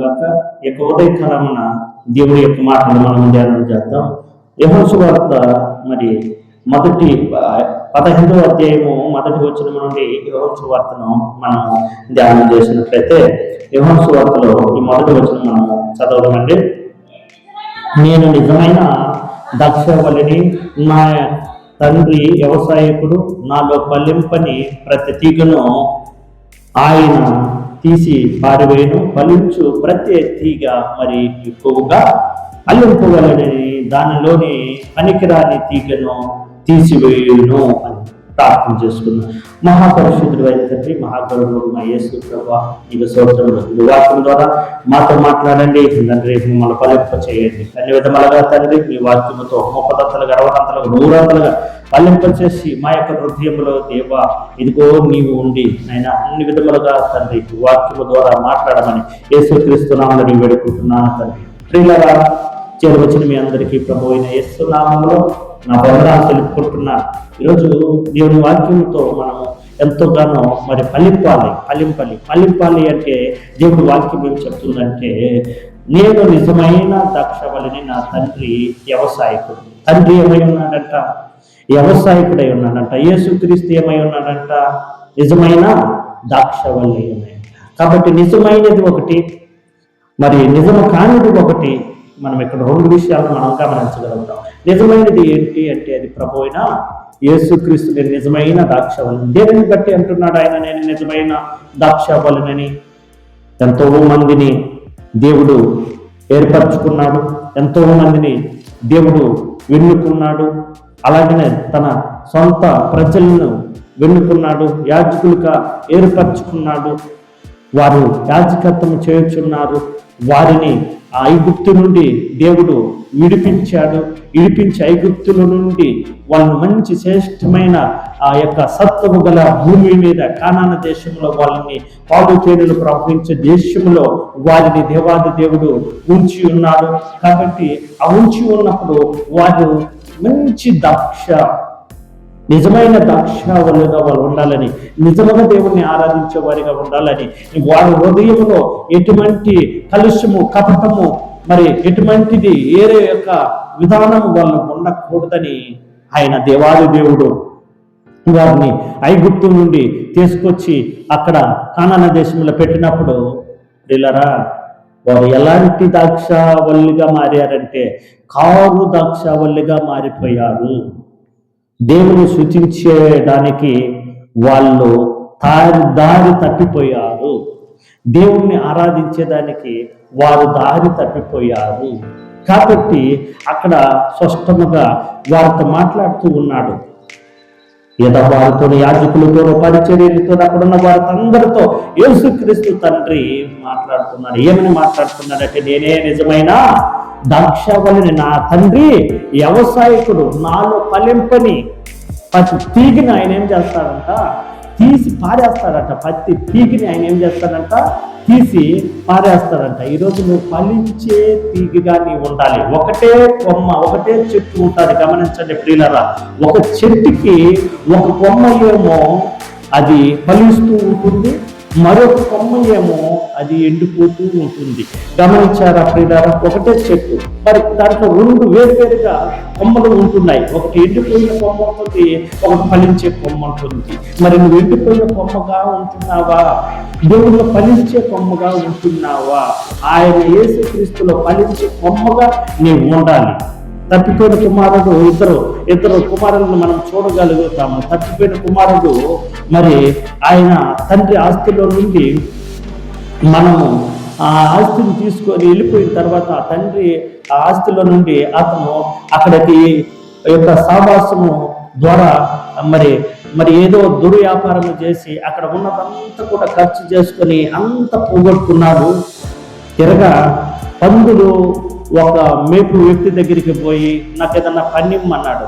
గాక. ఈ యొక్క ఉదయకాలమున దేవుడి యొక్క మాటలు మనం ధ్యానం చేద్దాం. యోహాను సువార్త మరి మొదటి 15వ అధ్యాయము మొదటి వచనం నుండి యోహాను సువార్తను మనం ధ్యానం చేసినట్లయితే, యోహాను సువార్తలో ఈ మొదటి వచనం మనం చదవమండి. నేను నిజమైన ద్రాక్షావల్లిని, నా తండ్రి వ్యవసాయకుడు, నాలో ఫలింపని ప్రతి తీగను ఆయన తీసి పారివేయను, ఫలించు ప్రతి తీగ మరి ఎక్కువగా అల్లింపగలనని, దానిలోని పనికిరాని తీగను తీసివేయును అని ప్రార్థన చేసుకున్నాం. మహాపరిశుద్ధుడు అయిన తండ్రి, మహాకరుడు మా యేసు ప్రభువా, నీకు స్తోత్రములు. ఈ వాక్యం ద్వారా మాతో మాట్లాడండి తండ్రి, మిమ్మల్ని ఫలింప చేయండి. అన్ని విధములుగా తండ్రి మీ వాక్యముతో 30 60 100 ఫలింప చేసి మా యొక్క హృదయంలో దేవా ఇదిగో నీవు ఉండి నాయన అన్ని విధములుగా తండ్రి వాక్యము ద్వారా మాట్లాడమని యేసుక్రీస్తు నామములో వేడుకుంటున్నాను తండ్రి. ప్రియులారా, చేరవచ్చిన మీ అందరికీ ప్రభు అయిన యేసు నామములో నా వందనాలు తెలుపుకుంటున్నా. ఈరోజు దేవుని వాక్యంతో మనము ఎంతోగానో మరి ఫలింపాలి అంటే దేవుడి వాక్యం ఏం చెప్తుందంటే, నేను నిజమైన ద్రాక్షవల్లిని, నా తండ్రి వ్యవసాయకుడు. తండ్రి ఏమై ఉన్నాడంట? వ్యవసాయకుడై ఉన్నాడంట. యేసుక్రీస్తు ఏమై ఉన్నాడంట? నిజమైన ద్రాక్షవల్లి అన్నాయి. కాబట్టి నిజమైనది ఒకటి, మరి నిజము కానిది ఒకటి. మనం ఇక్కడ 2 విషయాలు మనం గమనించగలుగుతాం. నిజమైనది ఏంటి అంటే, అది ప్రభు అయిన యేసుక్రీస్తు నేను నిజమైన ద్రాక్షవల్లిని. దేనిని బట్టి అంటున్నాడు ఆయన నేను నిజమైన ద్రాక్షవల్లిని? ఎంతో మందిని దేవుడు ఏర్పరచుకున్నాడు, ఎంతో మందిని దేవుడు వెన్నుకున్నాడు. అలాగనే తన సొంత ప్రజలను వెన్నుకున్నాడు, యాజకులుగా ఏర్పరచుకున్నాడు. వారు యాజకత్వం చేయుచున్నారు. వారిని ఆ ఐగుప్తు నుండి దేవుడు విడిపించి ఐగుప్తుల నుండి వాళ్ళని మంచి శ్రేష్టమైన ఆ యొక్క సత్వము గల భూమి మీద కానాను దేశంలో వాళ్ళని పాలు తేనెలు ప్రవహించే దేశంలో వారిని దేవాది దేవుడు ఉంచి ఉన్నాడు. కాబట్టి ఆ ఉంచి ఉన్నప్పుడు వారు మంచి నిజమైన ద్రాక్షావల్లిగా వాళ్ళు ఉండాలని, నిజమైన దేవుణ్ణి ఆరాధించే వారిగా ఉండాలని, వారి హృదయంలో ఎటువంటి కలుషము కపటము మరి ఎటువంటిది ఏరే యొక్క విధానము వాళ్ళు ఉండకూడదని ఆయన దేవాది దేవుడు వారిని ఐగుప్తు నుండి తీసుకొచ్చి అక్కడ కానాను దేశంలో పెట్టినప్పుడు ప్రియులారా, వారు ఎలాంటి ద్రాక్షావల్లిగా మారారంటే కారు ద్రాక్షావల్లిగా మారిపోయారు. దేవుని స్తుతించడానికి వాళ్ళు దారి తప్పిపోయారు. దేవుణ్ణి ఆరాధించేదానికి వారు దారి తప్పిపోయారు. కాబట్టి అక్కడ స్పష్టముగా వారితో మాట్లాడుతూ ఉన్నాడు. ఏదో వారితో యాజకులతో పరిచర్యలతో అక్కడున్న వారితో యేసుక్రీస్తు తండ్రి మాట్లాడుతున్నాడు. ఏమని మాట్లాడుతున్నాడంటే, నేనే నిజమైన ద్రాక్షవల్లిని, నా తండ్రి వ్యవసాయకుడు, నాలో ఫలింపని ప్రతి తీగిని ఆయన ఏం చేస్తాడంట? తీసి పారేస్తాడంట. ప్రతి తీగిని ఆయన ఏం చేస్తాడంట? తీసి పారేస్తాడంట. ఈరోజు నువ్వు ఫలించే తీగిగా నీవు ఉండాలి. ఒకటే కొమ్మ, ఒకటే చెట్టు ఉంటుంది. గమనించండి ప్రియులారా, ఒక చెట్టుకి ఒక కొమ్మ ఏమో అది ఫలిస్తూ ఉంటుంది, మరొక కొమ్మ ఏమో అది ఎండిపోతూ ఉంటుంది. గమనించారా ప్రియులారా? ఒకటే చెట్టు, మరి దాంట్లో 2 వేరువేరుగా కొమ్మలు ఉంటున్నాయి. ఒకటి ఎండిపోయిన కొమ్మ ఉంటుంది, ఒకటి ఫలించే కొమ్మ ఉంటుంది. మరి నువ్వు ఎండిపోయిన కొమ్మగా ఉంటున్నావా? దేవుళ్ళు ఫలించే కొమ్మగా ఉంటున్నావా? ఆయన యేసుక్రీస్తులో ఫలించే కొమ్మగా నీవు ఉండాలి. తప్పిపోయిన కుమారుడు ఇద్దరు కుమారులను మనం చూడగలుగుతాము. తప్పిపోయిన కుమారుడు మరి ఆయన తండ్రి ఆస్తిలో నుండి మనము ఆ ఆస్తిని తీసుకొని వెళ్ళిపోయిన తర్వాత తండ్రి ఆ ఆస్తిలో నుండి అతను అక్కడికి యొక్క సావాసము ద్వారా మరి ఏదో దుర్వ్యాపారం చేసి అక్కడ ఉన్నదంతా కూడా ఖర్చు చేసుకొని అంత పోగొట్టుకున్నాడు. తిరగా పందులు ఒక మేపు వ్యక్తి దగ్గరికి పోయి నాకు ఏదన్నా పన్నిమ్మన్నాడు.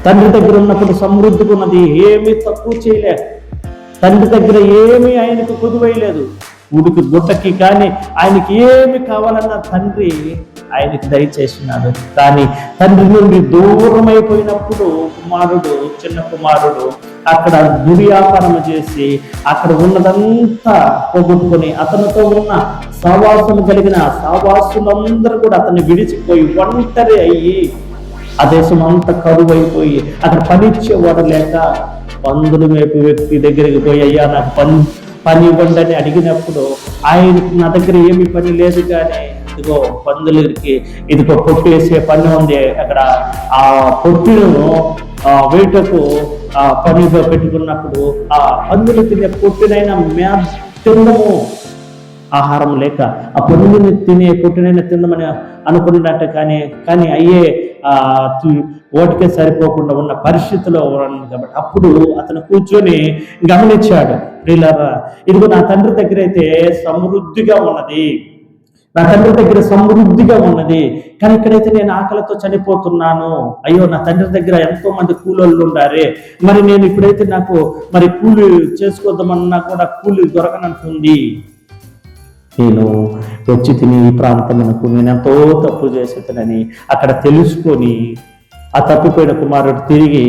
తండ్రి దగ్గర ఉన్నప్పుడు సమృద్ధిగా ఉన్నది, ఏమీ తక్కువ చేయలే. తండ్రి దగ్గర ఏమీ ఆయనకు కుదువైలేదు. ఉడికి గుట్టకి కానీ ఆయనకి ఏమి కావాలన్న తండ్రి ఆయనకి దయచేసినాడు. కానీ తండ్రి నుండి దూరం అయిపోయినప్పుడు చిన్న కుమారుడు అక్కడ దుర్వ్యాపారం చేసి అక్కడ ఉన్నదంతా పోగొట్టుకొని అతనితో ఉన్న సహవాసం కలిగిన సహవాసులందరూ కూడా అతన్ని విడిచిపోయి ఒంటరి అయ్యి ఆ దేశం అంతా కరువు అయిపోయి అక్కడ పనిచ్చేవాడు లేక పందుల మేపు వ్యక్తి దగ్గరికి పోయి, అయ్యా నాకు పని ఇవ్వండి అని అడిగినప్పుడు ఆయనకి నా దగ్గర ఏమి పని లేదు, కానీ ఇదిగో పందులకి ఇదిగో పొట్టు వేసే పని ఉంది, అక్కడ ఆ పొట్టును వేటకు పనిగా పెట్టుకున్నప్పుడు ఆ పందులు తినే పొట్టునైనా తిందము, ఆహారం లేక ఆ పందుని తినే పొట్టునైనా తిందమని అనుకున్నట్టు, కానీ అయ్యే ఓటికే సరిపోకుండా ఉన్న పరిస్థితిలో ఉన్నాడు. కాబట్టి అప్పుడు అతను కూర్చొని గమనించాడు, ప్రియులారా ఇదిగో నా తండ్రి దగ్గర అయితే సమృద్ధిగా ఉన్నది, నా తండ్రి దగ్గర సమృద్ధిగా ఉన్నది, కానీ ఇక్కడైతే నేను ఆకలితో చనిపోతున్నాను. అయ్యో నా తండ్రి దగ్గర ఎంతో మంది కూలోళ్ళు ఉండారే, మరి నేను ఇప్పుడైతే నాకు మరి కూలి చేసుకోద్దామన్నా కూడా కూలి దొరకనంటుంది. నేను వచ్చి తిని ఈ ప్రాంతమునకు నేను ఎంతో తప్పు చేసేతనని అక్కడ తెలుసుకొని ఆ తప్పిపోయిన కుమారుడు తిరిగి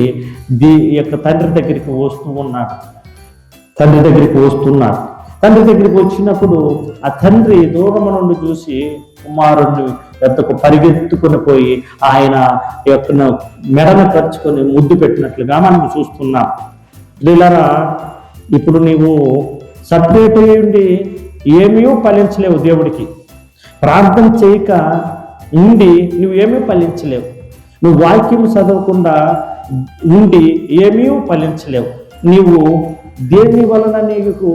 యొక్క తండ్రి దగ్గరికి వస్తున్నాడు. తండ్రి దగ్గరికి వచ్చినప్పుడు ఆ తండ్రి దూరం నుండి చూసి కుమారుడిని ఎంతకు పరిగెత్తుకుని పోయి ఆయన యొక్క మెడను ఖర్చుకొని ముద్దు పెట్టినట్లుగా మనం చూస్తున్నాం. వీళ్ళరా ఇప్పుడు నీవు సపరేట్ అయ్యి ఉండి ఏమీ ఫలించలేవు, దేవుడికి ప్రార్థన చేయక ఉండి నువ్వేమీ ఫలించలేవు, నువ్వు వాక్యం చదవకుండా ఉండి ఏమీ ఫలించలేవు. నీవు దేని వలన నీకు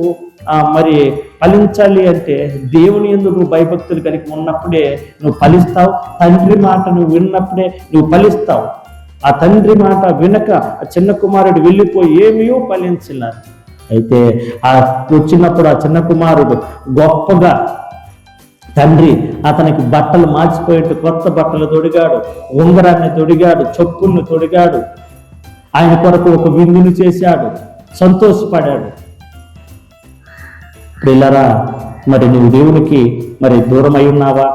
మరి ఫలించాలి అంటే దేవుని యందు నువ్వు భయభక్తులు కలిగి ఉన్నప్పుడే నువ్వు ఫలిస్తావు. తండ్రి మాట నువ్వు విన్నప్పుడే నువ్వు ఫలిస్తావు. ఆ తండ్రి మాట వినక ఆ చిన్న కుమారుడు వెళ్ళిపోయి ఏమీ ఫలించలేదు. అయితే వచ్చినప్పుడు ఆ చిన్న కుమారుడు గొప్పగా తండ్రి అతనికి బట్టలు మార్చిపోయేట్టు కొత్త బట్టలు తొడిగాడు, ఉంగరాన్ని తొడిగాడు, చొప్పుల్ని తొడిగాడు, ఆయన కొరకు ఒక విందును చేశాడు, సంతోషపడాడు. పిల్లరా మరి నువ్వు దేవునికి మరి దూరం అయి ఉన్నావా?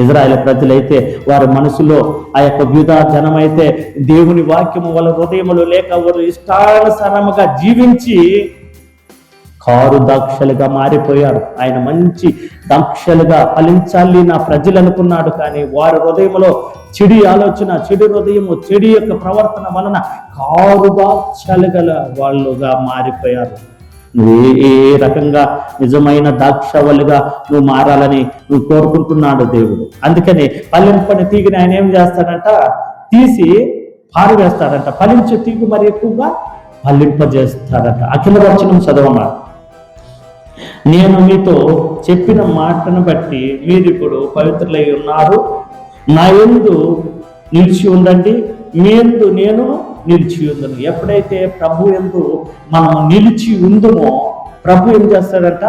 ఇజ్రాయేల్ ప్రజలైతే వారి మనసులో ఆ యొక్క యూదా జనమైతే దేవుని వాక్యము వాళ్ళ హృదయములో లేక వారు ఇష్టానుసారముగా జీవించి కారు దాక్షలుగా మారిపోయారు. ఆయన మంచి దాక్షలుగా ఫలించాలి నా ప్రజలు అనుకున్నాడు, కానీ వారి హృదయంలో చెడు ఆలోచన, చెడు హృదయము, చెడు యొక్క ప్రవర్తన వలన కారు దాక్షలుగల వాళ్ళుగా మారిపోయారు. నువ్వు ఏ రకంగా నిజమైన దాక్షవల్లిగా నువ్వు మారాలని నువ్వు కోరుకుంటున్నాడు దేవుడు. అందుకని ఫలింపని తీగిని ఆయన ఏం చేస్తాడంట, తీసి పారవేస్తాడంట. ఫలించే తీగు మరి ఎక్కువగా ఫలింపజేస్తాడంట. అఖిల వచనం చదవమా. నేను మీతో చెప్పిన మాటను బట్టి మీరు ఇప్పుడు పవిత్రులై ఉన్నారు, నా యందు నిలిచి ఉండండి, మీ యందు నేను నిలిచి ఉందను. ఎప్పుడైతే ప్రభు యందు మనం నిలిచి ఉందమో ప్రభు ఏం చేస్తాడంట,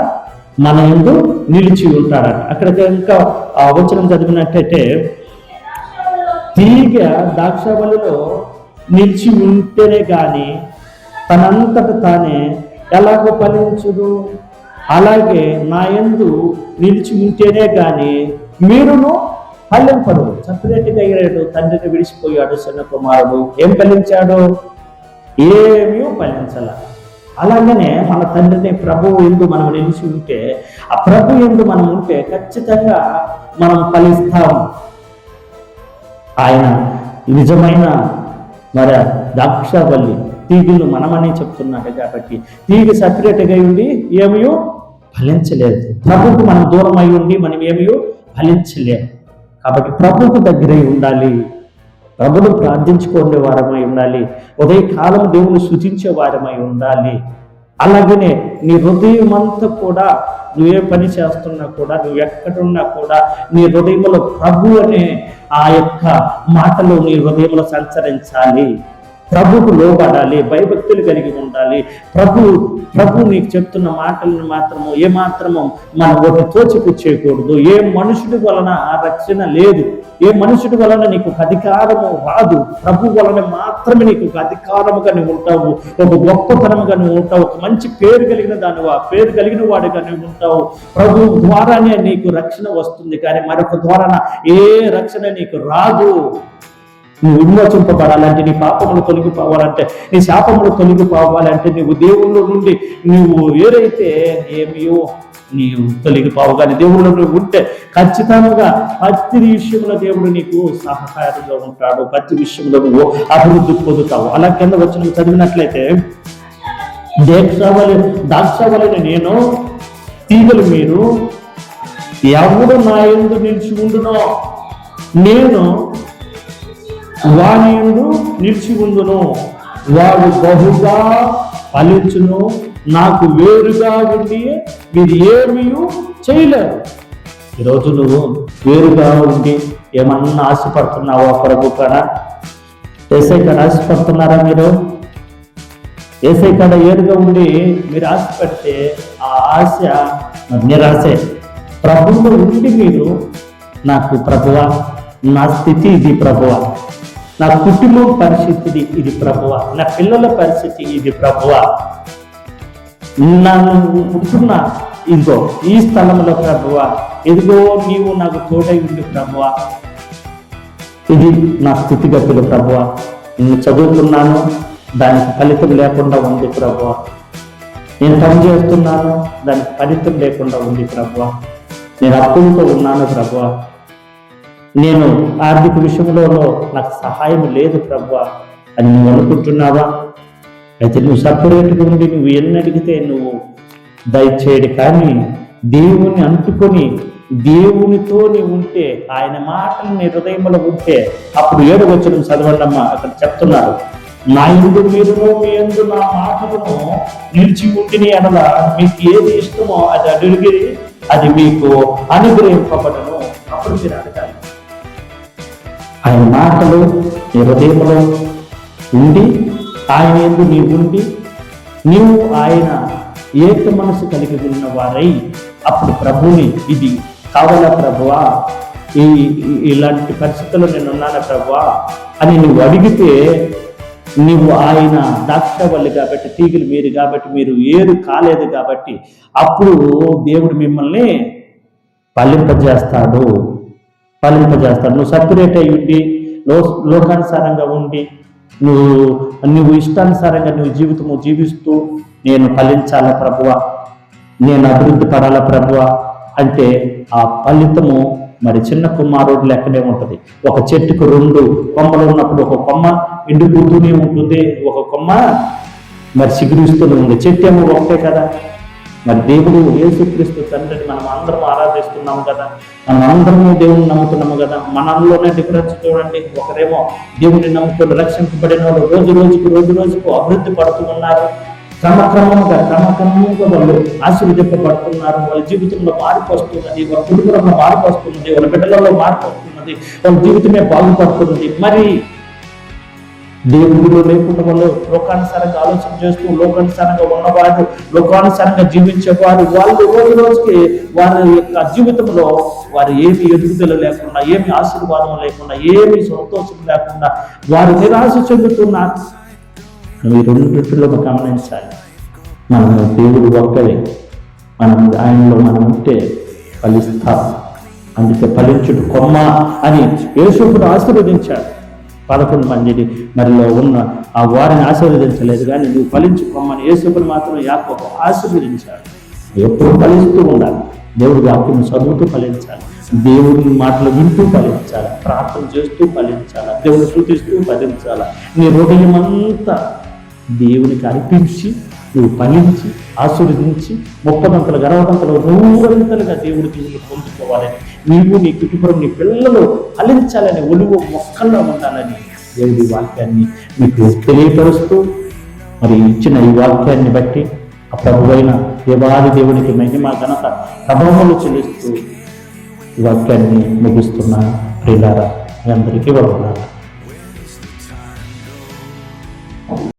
మన యందు నిలిచి ఉంటాడంట. అక్కడ ఇంకా వచనం చదివినట్టయితే తీగ ద్రాక్షవల్లిలో నిలిచి ఉంటేనే కానీ తనంతట తానే ఎలాగో ఫలించుదు, అలాగే నా యందు నిలిచి ఉంటేనే కానీ మీరును ఫలింపడు. సపరేట్గా అయ్యాడు, తండ్రిని విడిచిపోయాడు చిన్న కుమారుడు. ఏం ఫలించాడు? ఏమీ ఫలించాల. అలాగనే మన తండ్రిని ప్రభువు యందు మనం నిలిచి ఉంటే, ఆ ప్రభు యందు మనం ఉంటే ఖచ్చితంగా మనం ఫలిస్తాం. ఆయన నిజమైన మరి ద్రాక్షవల్లి, తీగులు మనమని చెప్తున్నాడు. కాబట్టి తీగ సపరేట్గా ఉండి ఏమీ ఫలించలేదు. ప్రభుకు మనం దూరం అయి ఉండి మనం ఏమీ ఫలించలేదు. కాబట్టి ప్రభుకు దగ్గరై ఉండాలి, ప్రభును ప్రార్థించుకునే వారమై ఉండాలి, ఉదయకాలం దేవుని సూచించే వారమై ఉండాలి. అలాగనే నీ హృదయం అంతా కూడా నువ్వే పని చేస్తున్నా కూడా, నువ్వు ఎక్కడున్నా కూడా నీ హృదయంలో ప్రభు అనే ఆ యొక్క మాటలు నీ హృదయంలో సంచరించాలి. ప్రభుకు లోబడాలి, భయభక్తులు కలిగి ఉండాలి. ప్రభు నీకు చెప్తున్న మాటలను మాత్రము ఏమాత్రము మనం ఒకటి తోచిపుచ్చేయకూడదు. ఏ మనుషుడి వలన ఆ రక్షణ లేదు, ఏ మనుషుడి వలన నీకు అధికారము రాదు. ప్రభు వలన మాత్రమే నీకు అధికారముగా నువ్వు ఉంటావు, ఒక గొప్పతనముగా నువ్వు ఉంటావు, ఒక మంచి పేరు కలిగిన దానివా, పేరు కలిగిన వాడిగా నువ్వు ఉంటావు. ప్రభు ద్వారానే నీకు రక్షణ వస్తుంది, కానీ మరొక ద్వారా ఏ రక్షణ నీకు రాదు. నువ్వు విమోచింపబడాలంటే, నీ పాపములు తొలగిపోవాలంటే, నీ శాపములు తొలగిపోవాలంటే, నువ్వు దేవుళ్ళ నుండి నువ్వు ఏదైతే ఏమియో నీవు తొలగిపోవు. కానీ దేవుళ్ళు నువ్వు ఉంటే ఖచ్చితంగా ప్రతి విషయంలో దేవుడు నీకు సహకారంగా ఉంటాడు. ప్రతి విషయంలో నువ్వు అభివృద్ధి పొందుతావు. అలా కింద వచ్చి నువ్వు చదివినట్లయితే, ద్రాక్షవల్లిని నేను, తీగలు మీరు, ఎవడు నా యందు నిలిచి ఉండునో నేను వాని యందు నిలిచి ఉండును, వాడు బహుగా ఫలించును. నాకు వేరుగా ఉండి మీరు ఏమీ చేయలేరు. ఈరోజు నువ్వు వేరుగా ఉండి ఏమన్నా ఆశపడుతున్నావా? ప్రభు కాడ, ఏసై కాడ ఆశపడుతున్నారా? మీరు ఏసై కాడ ఏరుగా ఉండి మీరు ఆశపడితే ఆ ఆశ నిరాశే. ప్రభువులో ఉండి మీరు, నాకు ప్రభువా నా స్థితి ఇది, ప్రభువా నా కుటుంబం పరిస్థితి ఇది, ప్రభువా నా పిల్లల పరిస్థితి ఇది, ప్రభువా నన్ను ఉంటున్న ఇదిగో ఈ స్థలంలో ప్రభువా, ఇదిగో నీవు నాకు తోడై ఉంది ప్రభువా, ఇది నా స్థితిగతులు ప్రభువా, నేను చదువుతున్నాను దానికి ఫలితం లేకుండా ఉంది ప్రభువా, నేను పని చేస్తున్నాను దానికి ఫలితం లేకుండా ఉంది ప్రభువా, నేను అప్పులతో ఉన్నాను ప్రభువా, నేను ఆర్థిక విషయంలో నాకు సహాయం లేదు ప్రభువా అని నువ్వు అనుకుంటున్నావా? అయితే నువ్వు సపరేట్గా ఉండి నువ్వు ఎన్ని అడిగితే నువ్వు దయచేయడు. కానీ దేవుని అంటుకొని దేవునితో నీవు ఉంటే, ఆయన మాటలు నీ హృదయంలో ఉంటే, అప్పుడు 7వ వచనం చదవండమ్మా. అక్కడ చెప్తున్నారు, నా యందు మీరును మీ యందు నా మాటలను నిలిచి ఉండిని అనగా మీకు ఏది ఇష్టమో అది అడిగి అది మీకు అనుగ్రహింపబడను. అప్పుడు మీరు అడగాలి. ఆయన మాటలు నీ హృదయంలో ఉండి, ఆయన యందు నీవు ఉండి, నీవు ఆయన ఏక మనసు కలిగి ఉన్న వారై, అప్పుడు ప్రభుని ఇది కావాలా ప్రభువా, ఇలాంటి పరిస్థితుల్లో నేను ఉన్నానా ప్రభువా అని నువ్వు అడిగితే, నువ్వు ఆయన ద్రాక్షవల్లి కాబట్టి, తీగలు మీరు కాబట్టి, మీరు ఏరు కాలేదు కాబట్టి, అప్పుడు దేవుడు మిమ్మల్ని ఫలింపజేస్తాడు. నువ్వు సపరేట్ అయి ఉండి లోకానుసారంగా ఉండి నువ్వు ఇష్టానుసారంగా నువ్వు జీవితము జీవిస్తూ, నేను ఫలించాలా ప్రభువా, నేను అభివృద్ధి పడాలా ప్రభువా అంటే, ఆ ఫలితము మరి చిన్న కుమారుడు లెక్కనే ఉంటుంది. ఒక చెట్టుకు 2 కొమ్మలు ఉన్నప్పుడు ఒక కొమ్మ ఎండిపోతూనే ఉంటుంది, ఒక కొమ్మ మరి చిగురిస్తూనే ఉంది. చెట్టు ఏమో ఒకటే కదా. మరి దేవుడు యేసుక్రీస్తు తండ్రిని మనం అందరం ఆరాధిస్తున్నాము కదా, మనం అందరము దేవుని నమ్ముతున్నాము కదా. మనలోనే డిఫరెన్స్ చూడండి. ఒకరేమో దేవుని నమ్ముకుని రక్షింపబడిన వాళ్ళు రోజు రోజుకు అభివృద్ధి పడుతూ ఉన్నారు. క్రమక్రమంగా వాళ్ళు ఆశీర్వదింపబడుతున్నారు. వాళ్ళ జీవితంలో మార్పు వస్తున్నది, వాళ్ళ కుటుంబంలో మార్పు వస్తున్నది, వాళ్ళ బిడ్డలలో మార్పు వస్తున్నది, వాళ్ళ జీవితమే బాగుపడుతున్నది. మరి దేవుడిలో లేకుండా వాళ్ళు లోకానుసారంగా ఆలోచన చేస్తూ, లోకానుసారంగా ఉన్నవారు, లోకానుసారంగా జీవించేవారు, వాళ్ళు రోజుకి వారి యొక్క జీవితంలో వారు ఏమి ఎదుగుదల లేకుండా, ఏమి ఆశీర్వాదం లేకుండా, ఏమి సంతోషం లేకుండా వారు నిరాశ చెందుతున్నారు. ఈ 2 దృష్టిలో గమనించాలి. మనం దేవుడు ఒక్కడే, మనం ఆయనలో మనం ఉంటే ఫలిస్తాం. అందుకే ఫలించుడు కొమ్మ అని యేసుకుడు ఆశీర్వదించాడు. 11 మందిని మరిలో ఉన్న ఆ వారిని ఆశీర్వదించలేదు, కానీ నువ్వు ఫలించు కొమ్మని యేసుకుడు మాత్రం యాకోబు ఆశీర్వదించాడు. ఎప్పుడు ఫలిస్తూ ఉండాలి. దేవుడి వాక్యం చదువుతూ ఫలించాలి, దేవుడి మాటలు వింటూ ఫలించాలి, ప్రార్థన చేస్తూ ఫలించాలి, దేవుని స్తుతిస్తూ ఫలించాలి. నీ హృదయం అంతా దేవునికి అర్పించి నువ్వు ఫలించి ఆశీర్వదించి 30 గర్వదంతలు 100 దేవుడి దీవులు పొందుకోవాలని, నీవు నీ కుటుంబం నీ పిల్లలు ఫలించాలని, ఒలువు మొక్కల్లో ఉండాలని దేవుడి వాక్యాన్ని మీకు తెలియపరుస్తూ, మరి ఇచ్చిన ఈ వాక్యాన్ని బట్టి ఆ ప్రభువైన దేవాది దేవునికి మహిమ ఘనత ప్రభావాలు చెల్లిస్తూ ఈ వాక్యాన్ని ముగిస్తున్న ప్రియులారా, మీ అందరికీ వందనాలు.